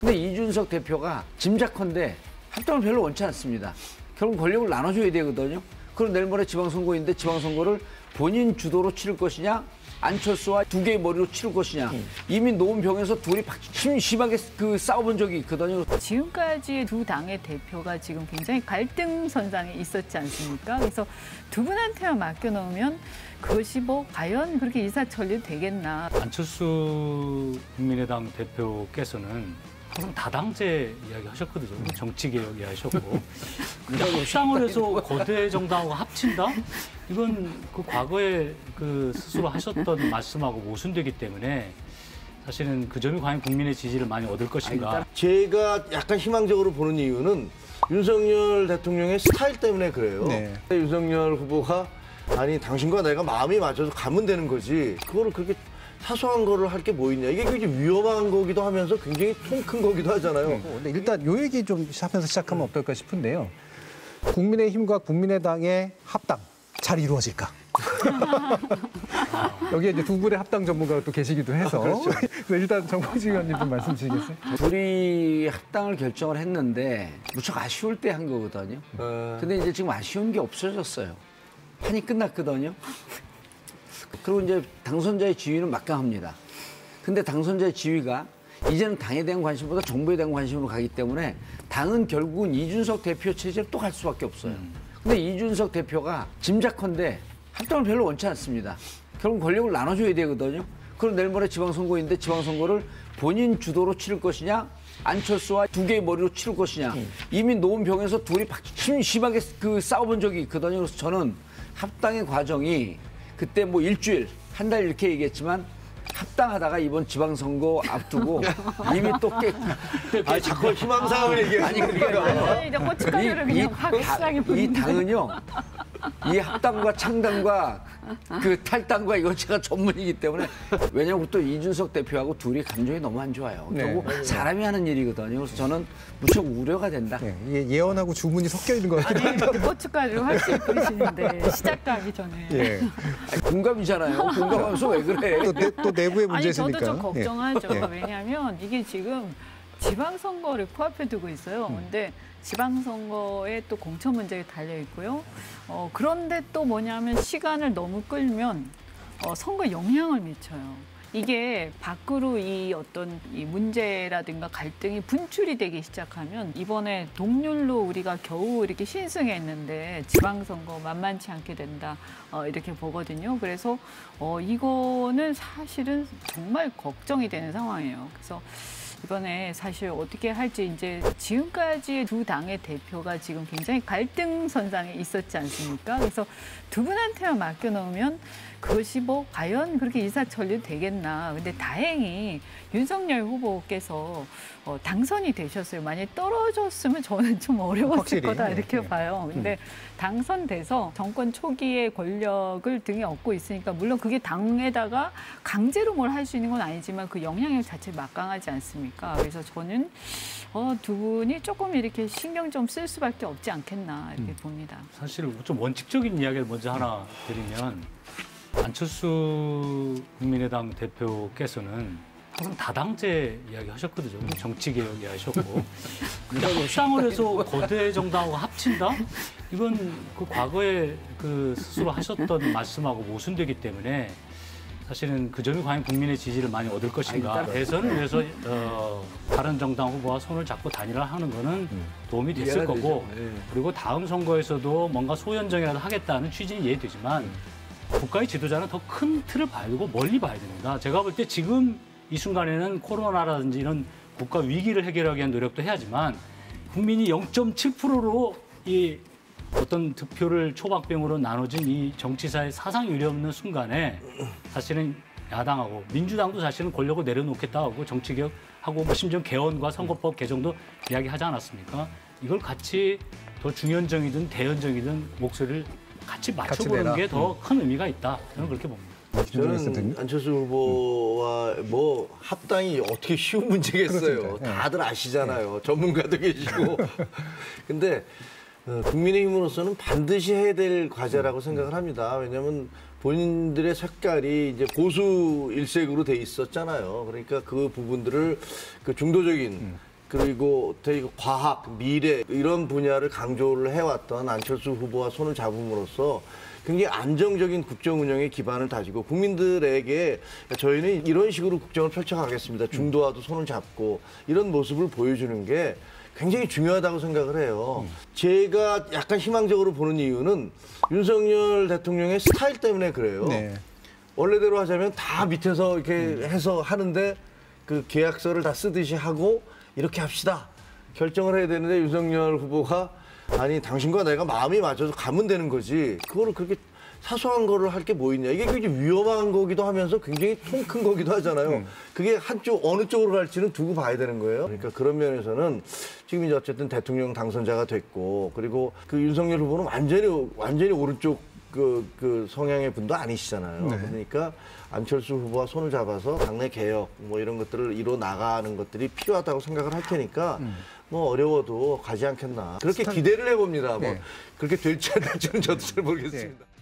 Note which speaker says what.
Speaker 1: 근데 이준석 대표가 짐작컨대 합당을 별로 원치 않습니다. 결국 권력을 나눠줘야 되거든요. 그럼 내일 모레 지방선거인데 지방선거를 본인 주도로 치를 것이냐, 안철수와 두 개의 머리로 치를 것이냐. 이미 노원병에서 둘이 심하게 싸워본 적이 있거든요.
Speaker 2: 지금까지 두 당의 대표가 지금 굉장히 갈등선상에 있었지 않습니까? 그래서 두 분한테만 맡겨놓으면 그것이 뭐 과연 그렇게 일사천리 되겠나.
Speaker 3: 안철수 국민의당 대표께서는 항상 다당제 이야기 하셨거든요. 정치개혁 이야기하셨고. 근데 합당을 해서 거대 정당하고 합친다? 이건 그 과거에 그 스스로 하셨던 말씀하고 모순되기 때문에 사실은 그 점이 과연 국민의 지지를 많이 얻을 것인가.
Speaker 4: 제가 약간 희망적으로 보는 이유는 윤석열 대통령의 스타일 때문에 그래요.
Speaker 5: 네.
Speaker 4: 윤석열 후보가 아니 당신과 내가 마음이 맞아서 가면 되는 거지. 그거를 그렇게 사소한 거를 할 게 뭐 있냐. 이게 굉장히 위험한 거기도 하면서 굉장히 통 큰 거기도 하잖아요.
Speaker 5: 근데 일단 요 얘기 좀 하면서 시작하면 어떨까 싶은데요. 국민의힘과 국민의당의 합당 잘 이루어질까? 여기에 이제 두 분의 합당 전문가가 또 계시기도 해서 그래서 일단 정봉주 의원님 좀 말씀 주시겠어요?
Speaker 1: 둘이 합당을 결정을 했는데 무척 아쉬울 때 한 거거든요. 근데 이제 지금 아쉬운 게 없어졌어요. 판이 끝났거든요. 그리고 이제 당선자의 지위는 막강합니다. 근데 당선자의 지위가 이제는 당에 대한 관심보다 정부에 대한 관심으로 가기 때문에 당은 결국은 이준석 대표 체제로 또 갈 수밖에 없어요. 근데 이준석 대표가 짐작컨대 합당을 별로 원치 않습니다. 결국 권력을 나눠줘야 되거든요. 그럼 내일 모레 지방선거인데 지방선거를 본인 주도로 치를 것이냐, 안철수와 두 개의 머리로 치를 것이냐. 이미 노원병에서 둘이 심하게 싸워본 적이 있거든요. 그래서 저는 합당의 과정이 그때 뭐 일주일, 한 달 이렇게 얘기했지만 합당하다가 이번 지방선거 앞두고 이미 또
Speaker 4: 아니, 자꾸 희망사항을 얘기해요.
Speaker 1: 아니, 그러니까
Speaker 2: 이제 고춧가루를 그냥 확실하게
Speaker 1: 이 당은요, 이 합당과 창당과 그 탈당과 이거 제가 전문이기 때문에 왜냐하면 또 이준석 대표하고 둘이 감정이 너무 안 좋아요. 결국 사람이 하는 일이거든요. 그래서 저는 무척 우려가 된다.
Speaker 5: 네, 예언하고 주문이 섞여 있는 것 같아요.
Speaker 2: 아니, 고춧가루 확실히 뿌리시는데 시작도 하기 전에.
Speaker 5: 예.
Speaker 1: 아니, 공감이잖아요. 공감하면서 왜 그래?
Speaker 5: 또 내부의 문제
Speaker 2: 아니
Speaker 5: 있으니까.
Speaker 2: 저도 좀 걱정하죠.
Speaker 5: 예.
Speaker 2: 왜냐하면 이게 지금 지방선거를 코앞에 두고 있어요. 근데 지방선거에 또 공천 문제가 달려 있고요. 그런데 또 뭐냐면 시간을 너무 끌면 선거에 영향을 미쳐요. 이게 밖으로 이 어떤 이 문제라든가 갈등이 분출이 되기 시작하면 이번에 동률로 우리가 겨우 이렇게 신승했는데 지방선거 만만치 않게 된다 이렇게 보거든요. 그래서 이거는 사실은 정말 걱정이 되는 상황이에요. 그래서 이번에 사실 어떻게 할지 이제 지금까지 두 당의 대표가 지금 굉장히 갈등선상에 있었지 않습니까? 그래서 두 분한테만 맡겨놓으면 그것이 뭐 과연 그렇게 일사천리 되겠나. 근데 다행히 윤석열 후보께서 당선이 되셨어요. 만약에 떨어졌으면 저는 좀 어려웠을
Speaker 5: 확실히,
Speaker 2: 거다 이렇게
Speaker 5: 네.
Speaker 2: 봐요. 근데 당선돼서 정권 초기에 권력을 등에 업고 있으니까 물론 그게 당에다가 강제로 뭘 할 수 있는 건 아니지만 그 영향력 자체가 막강하지 않습니까? 그래서 저는 두 분이 조금 이렇게 신경 좀 쓸 수밖에 없지 않겠나 이렇게 봅니다.
Speaker 3: 사실 좀 원칙적인 이야기를 먼저 하나 드리면 안철수 국민의당 대표께서는 항상 다당제 이야기 하셨거든요. 정치개혁 이야기 하셨고. 근데 합당을 해서 거대 정당하고 합친다? 이건 그 과거에 그 스스로 하셨던 말씀하고 모순되기 때문에 사실은 그 점이 과연 국민의 지지를 많이 얻을 것인가. 대선을 위해서 다른 정당 후보와 손을 잡고 단일화하는 거는 도움이 됐을 거고 그리고 다음 선거에서도 뭔가 소연정이라도 하겠다는 취지는 이해되지만 국가의 지도자는 더 큰 틀을 봐야 되고 멀리 봐야 됩니다. 제가 볼 때 지금 이 순간에는 코로나라든지 이런 국가 위기를 해결하기 위한 노력도 해야지만 국민이 0.7%로 이 어떤 득표를 초박병으로 나눠진 이 정치사의 사상 유례 없는 순간에 사실은 야당하고 민주당도 사실은 권력을 내려놓겠다 하고 정치개혁하고 뭐 심지어 개헌과 선거법 개정도 이야기하지 않았습니까? 이걸 같이 더 중연정이든 대연정이든 목소리를 같이 맞춰보는 게 더 큰 의미가 있다. 저는 그렇게 봅니다.
Speaker 4: 저는 안철수 후보와 뭐 합당이 어떻게 쉬운 문제겠어요.
Speaker 5: 그렇습니다.
Speaker 4: 다들 아시잖아요. 전문가도 계시고. 근데 국민의힘으로서는 반드시 해야 될 과제라고 생각을 합니다. 왜냐하면 본인들의 색깔이 이제 보수 일색으로 돼 있었잖아요. 그러니까 그 부분들을 그 중도적인 그리고 되게 과학, 미래 이런 분야를 강조를 해왔던 안철수 후보와 손을 잡음으로써 굉장히 안정적인 국정 운영의 기반을 다지고 국민들에게 저희는 이런 식으로 국정을 펼쳐가겠습니다. 중도와도 손을 잡고 이런 모습을 보여주는 게 굉장히 중요하다고 생각을 해요. 제가 약간 희망적으로 보는 이유는 윤석열 대통령의 스타일 때문에 그래요.
Speaker 5: 네.
Speaker 4: 원래대로 하자면 다 밑에서 이렇게 해서 하는데 그 계약서를 다 쓰듯이 하고 이렇게 합시다. 결정을 해야 되는데 윤석열 후보가 아니 당신과 내가 마음이 맞아서 가면 되는 거지. 그거를 그렇게 사소한 거를 할 게 뭐 있냐. 이게 굉장히 위험한 거기도 하면서 굉장히 통 큰 거기도 하잖아요. 그게 한쪽 어느 쪽으로 갈지는 두고 봐야 되는 거예요. 그러니까 그런 면에서는 지금 이제 어쨌든 대통령 당선자가 됐고 그리고 그 윤석열 후보는 완전히 오른쪽 그 성향의 분도 아니시잖아요.
Speaker 5: 네.
Speaker 4: 그러니까 안철수 후보와 손을 잡아서 당내 개혁 뭐 이런 것들을 이뤄 나가는 것들이 필요하다고 생각을 할 테니까 뭐 어려워도 가지 않겠나. 그렇게 기대를 해봅니다. 뭐
Speaker 5: 네.
Speaker 4: 그렇게 될지 안 될지는 저도 잘 모르겠습니다.
Speaker 5: 네.